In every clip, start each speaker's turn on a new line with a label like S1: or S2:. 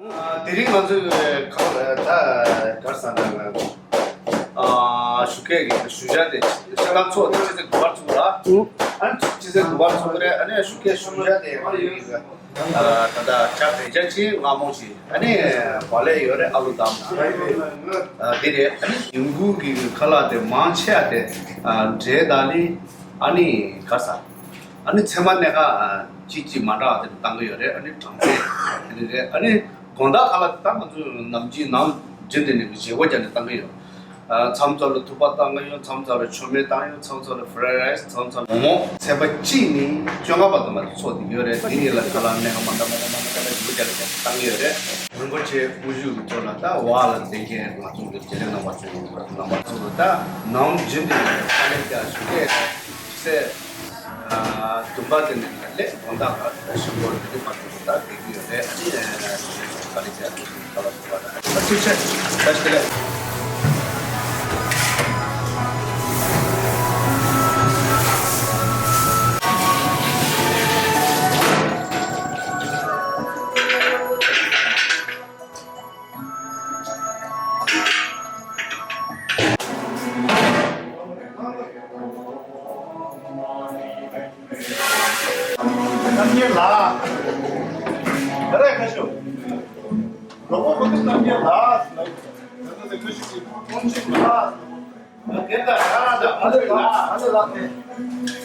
S1: Diri manzu ta karsan shuke shuja de shakam cho de chize gubar chura an chize gubar chura ane shuke shuja de tada cha beja chi ngamo chi ane bale yore alu dam dire ane yungu gi khala de manche de je dali ani karsa ane cheman nega chi manda de tang yore ane tangse ane gonda khala ta manzu namji nam jinde ne je wajan tang yo 참자로 두바땅이요 참자로 초메땅이요 참자로 프라이스 참자로 모모 세바치니 정아바도만 소디 요래 디니라 칼란네 한만다 만다 무자르 땅이요래 그런 거지 우주 돌아다 와라 되게 맞은 게 제일 나왔다 나온 진데 칼레가 수게 세 두바드는 갈래 온다가 시골 되게 바뀌었다 되게 아니 칼레가 살았다 진짜 다시 그래
S2: 남녀라 그래 가쇼 너무 거기 남녀라 너도 그시 음식라 괜다 잘하다 아들라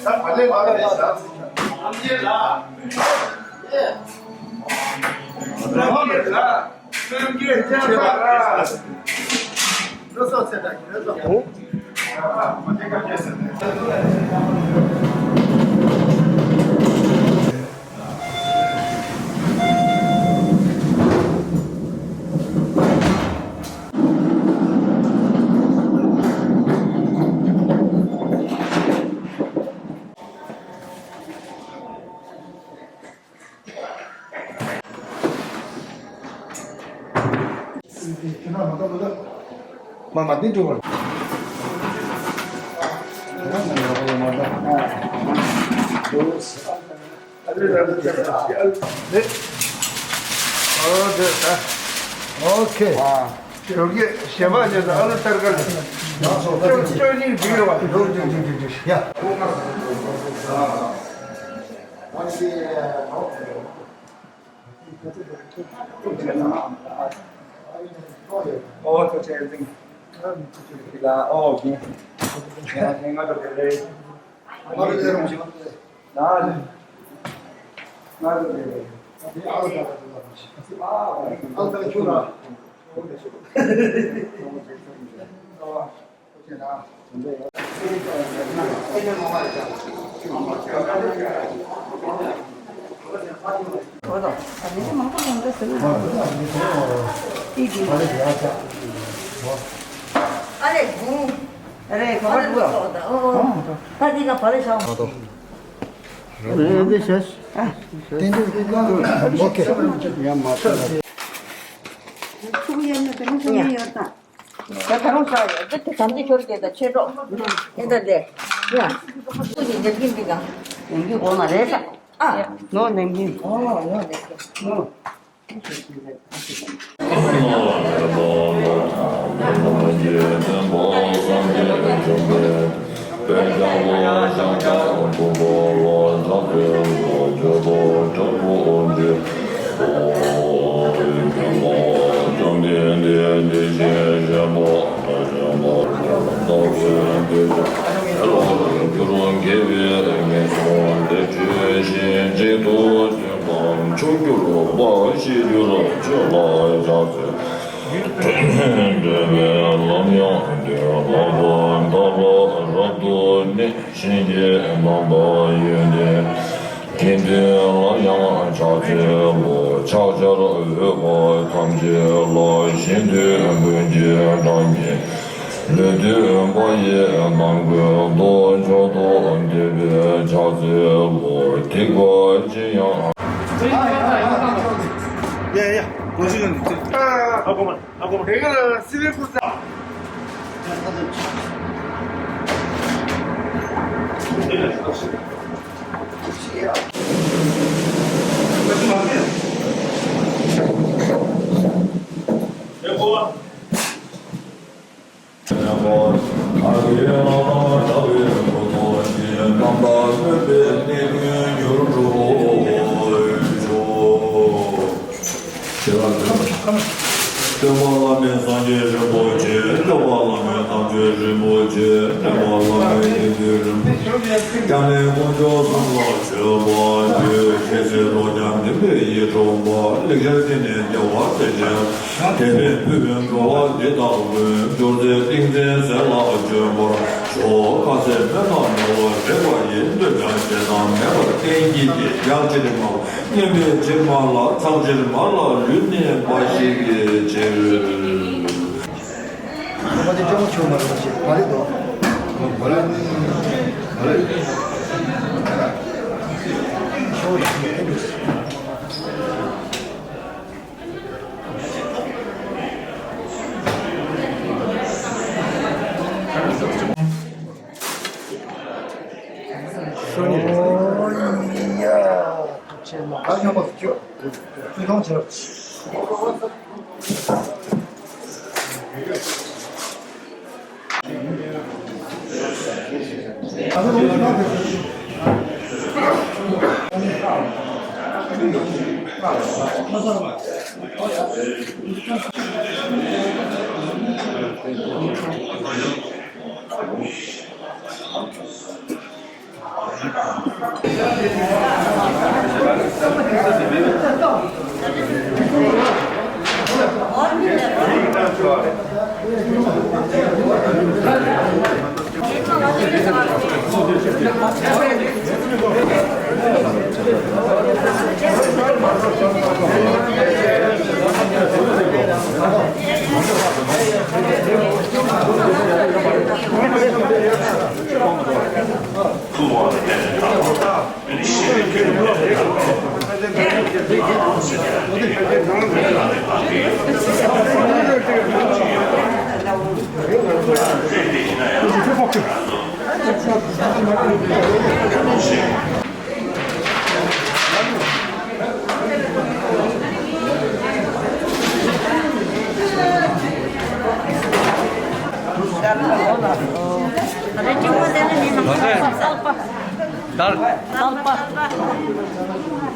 S2: 다 발레 말아 남녀라 예 남녀라 그게 괜찮아 너서 세다 그래서 언제가 됐어
S3: 맞는 쪽으로. 네. 됐다. 오케이. 여기 쉐바에서 어느 딸걸 쫄쫄이 비로 와. 야.
S4: 또 제일 등 là ô kì nghe ngó được cái đây đó nó được
S5: 아니, 그래, 그걸 뭐야? 다리가 버리셔.
S3: 네, 됐어. 오케이. 야, 맞다.
S5: 나 다른 사람 그때 잠시 저렇게다 채로. 했는데, 야, 우리 내김비가 냉기 오나래서. 아, 너 냉기. 너 냉기.
S2: 야야 보시는 하고만 내가 스리프스
S3: 어디 좀 치워 말이지. 말이도. 이야, 제목 많이 먹었죠? 이건 저렇지.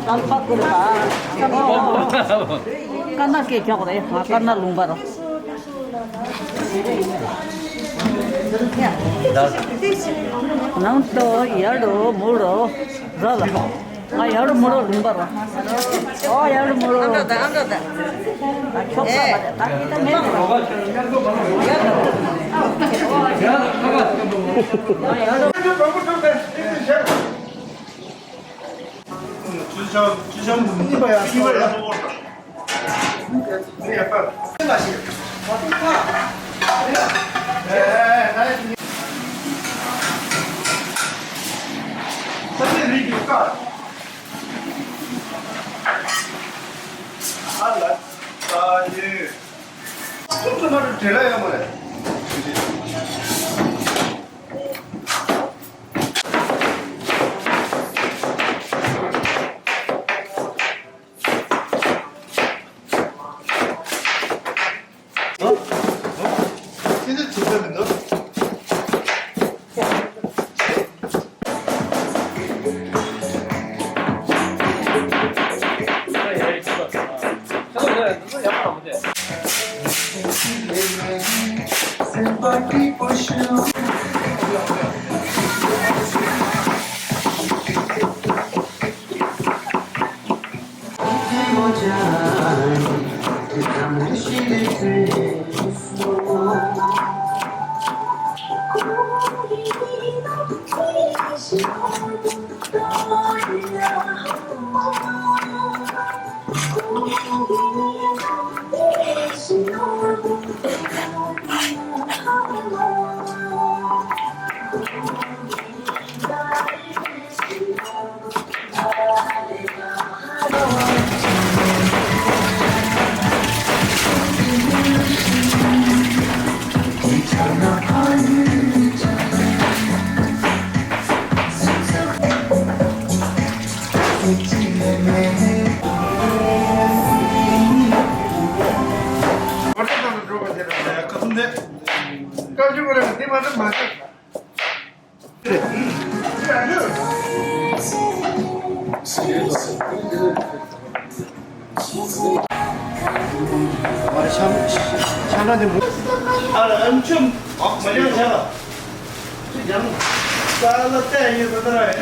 S5: Tanpa kurba. Karena kecok deh, karena lumbar. Ya. Nanto, yado, muro, zala. Yado muro lumbar. Oh, yado muro. Anda. Chok sama. Tapi kita memang.
S2: 이봐야
S1: 좀 되라야 뭐래.
S2: 진짜 진짜인가? 맞는데? 까지버리면 네 말은 맞아. 그래. 그래 안 돼.
S3: 말이 샤나데 뭐?
S2: 아, 엄청 많이 잡아. 그냥 잘랐대 이거 그러더라. 저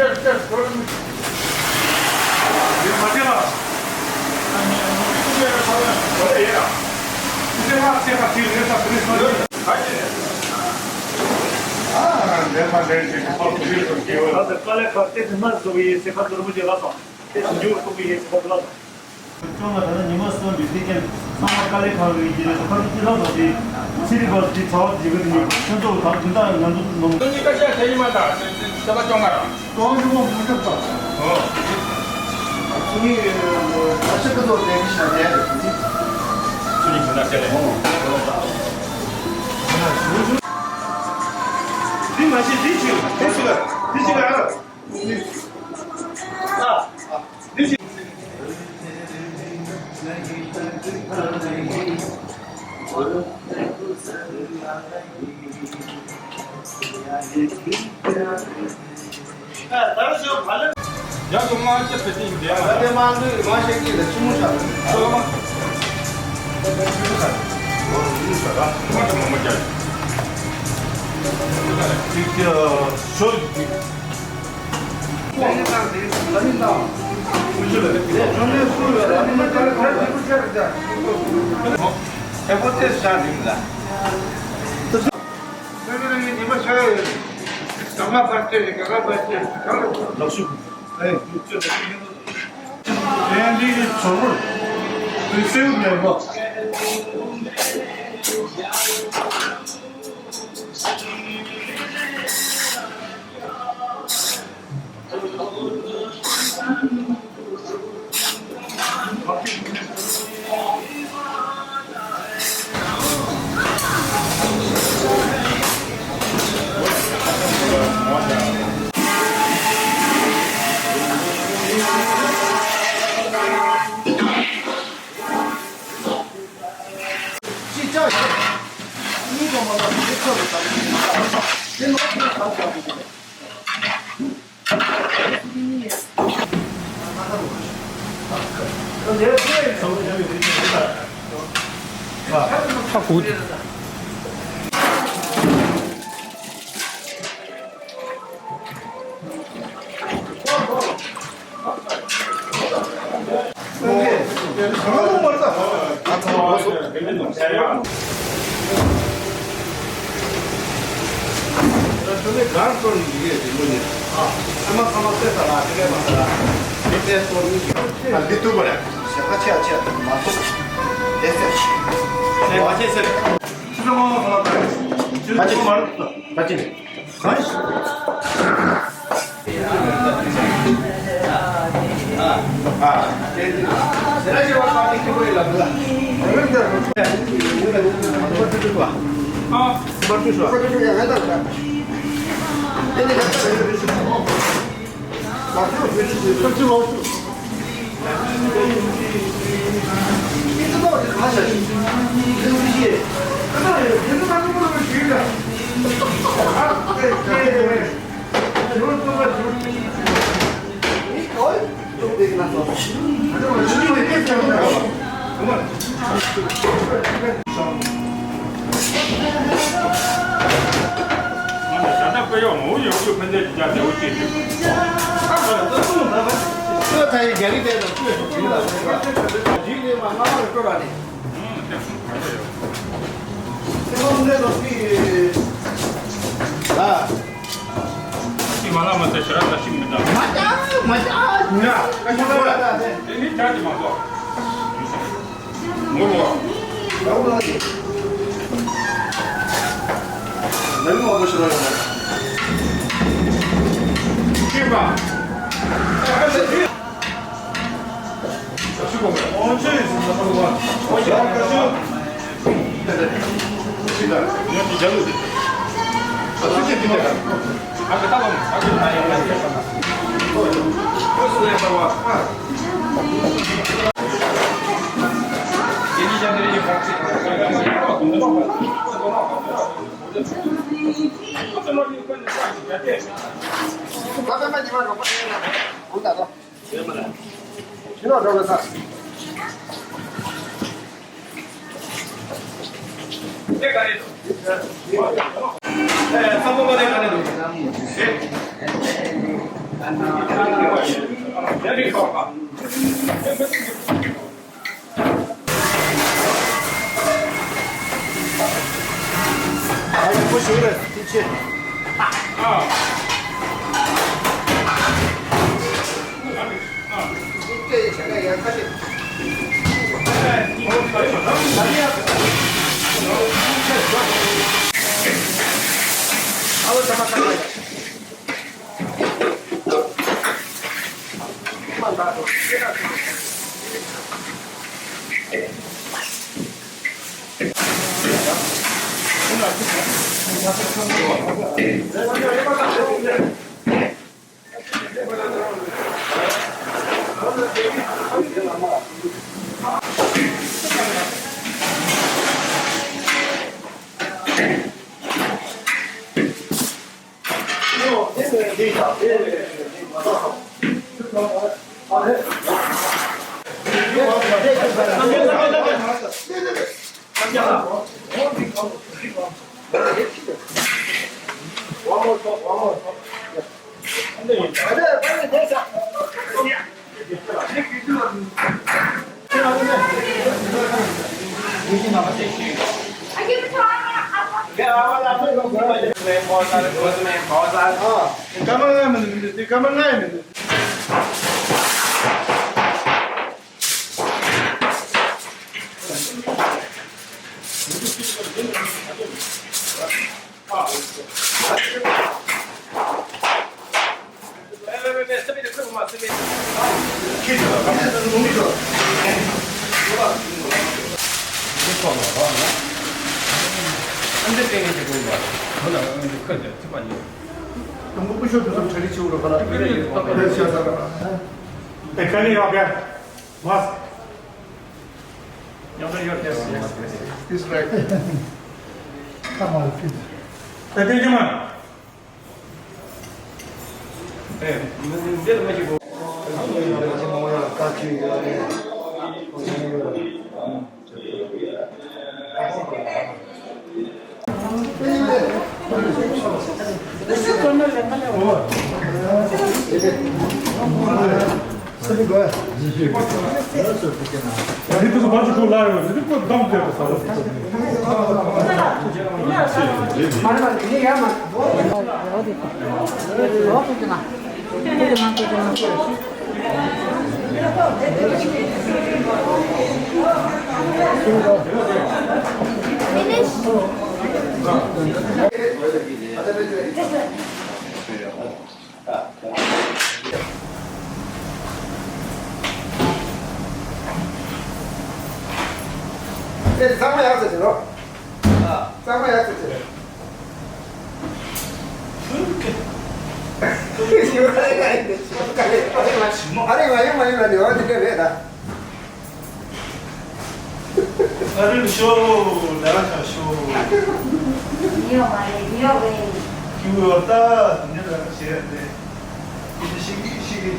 S2: 그럼 이거 맞아라. 이거를 사면 원래 얘가 세가 뒤에 내가 그래서 아, 내가 내일 바로 뒤에 좀 끼워.
S6: هذا قال كارتيز ما زوي سفر درمجي غلطة تسجيل كوبي سفر غلطة 좀 다른 니마스는 비슷하게 상하까지 가고 이제 카르티라도 이 시리버스 디 저지거든요. 현재 다 준다 난도 너무
S2: 그러니까 대리마다 저거 좀 가라.
S3: 도와주고 무섭다. 순이 뭐 아직도 내기 시작해야 되지.
S2: 순이 끝났잖아요. 네 맛이 디치가 알아. 아, 디치. 아, 다른 저 발레. 야, 정말 진짜 패딩인데.
S1: 나한테 만든 마시기 주무셔.
S2: 저거만. 맞아, 뭐 먹자. 저
S1: 해보태 시작입니다.
S2: 얘네들이 저를 그 세우냐 이거.
S3: 진짜 이거 뭐가 미쳐버렸다. 내 노트를 갖고 가고.
S2: 너무 멀다.
S1: 근데 간건 이게 뭐냐? 한번 떼다가 그래 봐라. 밑에 또
S2: 아, 밑도 버려.
S3: 같이 맞고. 됐어.
S2: 네, 맛있어요. 수정어 받았다. 지금
S3: 맞지?
S2: 말했다.
S3: 맞지?
S1: 내가 지금 와서 이렇게 보이려고.
S2: 아, 자작거려 뭐 여기 근데 진짜 내 옷이
S1: 그거 다 얘기 되는 거야. 지금만 나만 끌어라니.
S3: 생각보다 이
S1: 아,
S2: 이만하면 더 싫어한다 싶습니다.
S1: 맞아.
S2: 야,
S1: 뭐야?
S2: 이 자지 마고. 뭐?
S1: 너무 오고 싫어요.
S2: 기봐. 언제 있었나? 여기 저기. 어떻게 비대가? 아까 따가면 아까 많이 했잖아. 버스에서 와. 얘기자들이 같이
S3: 不行了，进去。这现在也可以。
S6: 我不晓得是这里修了，好了，哎，赶紧要干，马。要不要点时间？
S3: 看嘛，
S6: 哎，弟兄们，哎，你们别这么去过。
S3: 这个
S6: 你不是把这口拉了，你不当这个啥了？
S3: 这3块钱这个，啊，3块钱这个。
S6: 나를 쇼, 나랑 쇼.
S5: 위험해.
S6: 기분 왔다. 이제 나랑 지냈는데 이제 시기 이게